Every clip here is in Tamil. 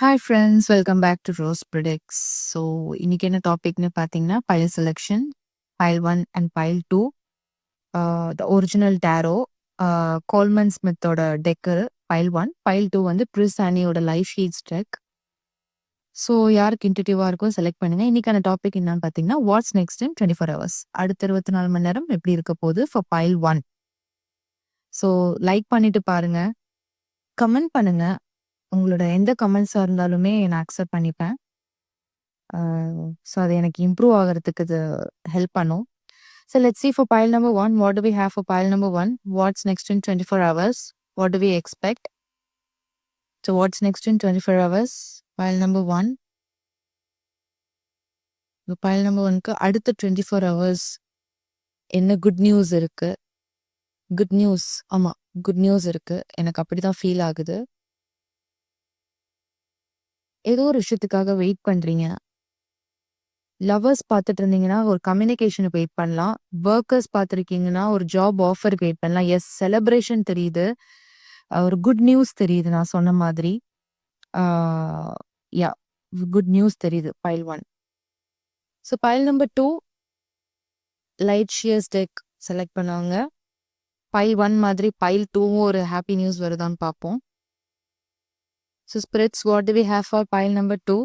Hi friends, welcome back to rose predicts. So இன்னைக்கு என்ன டாபிக்னு பார்த்தீங்கன்னா, pile selection, pile 1 and pile 2, the original tarot, Coleman ஸ்மித்தோட டெக்கு பைல் 1, பைல் 2 வந்து பிரிஸ் ஆனியோட லைவ் ஷீட்ஸ் டெக். ஸோ யாருக்கு இன்ட்யூட்டிவாக இருக்கோ செலக்ட் பண்ணுங்க. இன்னைக்கான டாபிக் என்னன்னு பார்த்தீங்கன்னா, வாட்ஸ் நெக்ஸ்ட் இன் 24 ஹவர்ஸ். அடுத்த 24 மணி நேரம் எப்படி இருக்க போகுது ஃபார் பைல் 1. ஸோ லைக் பண்ணிட்டு பாருங்க, கமெண்ட் பண்ணுங்க. உங்களோட எந்த கமெண்ட்ஸாக இருந்தாலுமே நான் அக்செப்ட் பண்ணிப்பேன். ஸோ அது எனக்கு இம்ப்ரூவ் ஆகிறதுக்கு இது ஹெல்ப் பண்ணும். So let's see for pile number 1. What do we have for pile number 1? What's next in 24 hours? What do we expect? So what's next in 24 hours? Pile number 1. pile number 1க்கு அடுத்த 24 hours என்ன குட் நியூஸ் இருக்கு? குட் நியூஸ், ஆமாம், குட் நியூஸ் இருக்கு. எனக்கு அப்படிதான் ஃபீல் ஆகுது. ஏதோ ஒரு விஷயத்துக்காக வெயிட் பண்றீங்க. லவ்வர்ஸ் பார்த்துட்டு இருந்தீங்கன்னா ஒரு கம்யூனிகேஷனுக்கு வெயிட் பண்ணலாம். ஒர்க்கர்ஸ் பார்த்துருக்கீங்கன்னா ஒரு ஜாப் ஆஃபருக்கு வெயிட் பண்ணலாம். எஸ், செலிப்ரேஷன் தெரியுது, ஒரு குட் நியூஸ் தெரியுது. நான் சொன்ன மாதிரி யா, குட் நியூஸ் தெரியுது pile 1. So pile number 2 light seers deck select பண்ணுவாங்க. பைல் 1 மாதிரி பைல் 2வும் ஒரு ஹாப்பி நியூஸ் வருதான்னு பார்ப்போம். So spirits, what do we have for pile number 2?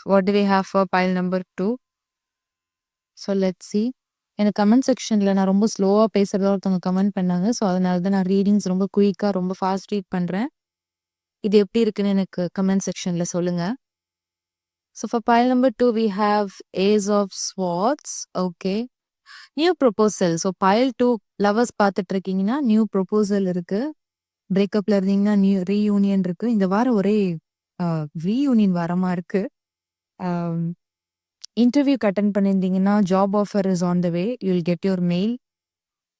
What do we have for pile number 2? So let's see. எனக்கு கமெண்ட் செக்ஷனில் நான் ரொம்ப ஸ்லோவாக பேசுகிறதா ஒருத்தவங்க கமெண்ட் பண்ணாங்க. ஸோ அதனால தான் நான் ரீடிங்ஸ் ரொம்ப குயிக்காக ரொம்ப ஃபாஸ்ட் ரீட் பண்ணுறேன். இது எப்படி இருக்குன்னு எனக்கு கமெண்ட் செக்ஷனில் சொல்லுங்கள். So for pile number 2 we have Ace of Swords. Okay, new proposal. So file 2 lovers பார்த்துட்டு இருக்கீங்கன்னா நியூ ப்ரொபோசல் இருக்குது. பிரேக்கப்பில் இருந்தீங்கன்னா நியூ ரீயூனியன் இருக்குது. இந்த வாரம் ஒரே ரீயூனியன் வாரமாக இருக்குது. இன்டர்வியூக்கு அட்டென்ட் பண்ணியிருந்தீங்கன்னா job offer is on the way, you will get your mail.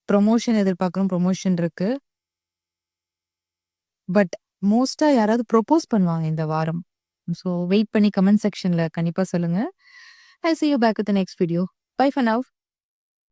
Promotion எதிர்பார்க்குறோம், ப்ரொமோஷன் இருக்கு. பட் மோஸ்ட்டாக யாராவது ப்ரொப்போஸ் பண்ணுவாங்க இந்த வாரம். ஸோ வெயிட் பண்ணி கமெண்ட் செக்ஷனில் கண்டிப்பாக சொல்லுங்கள். ஐ see you back with the next video. Bye for now.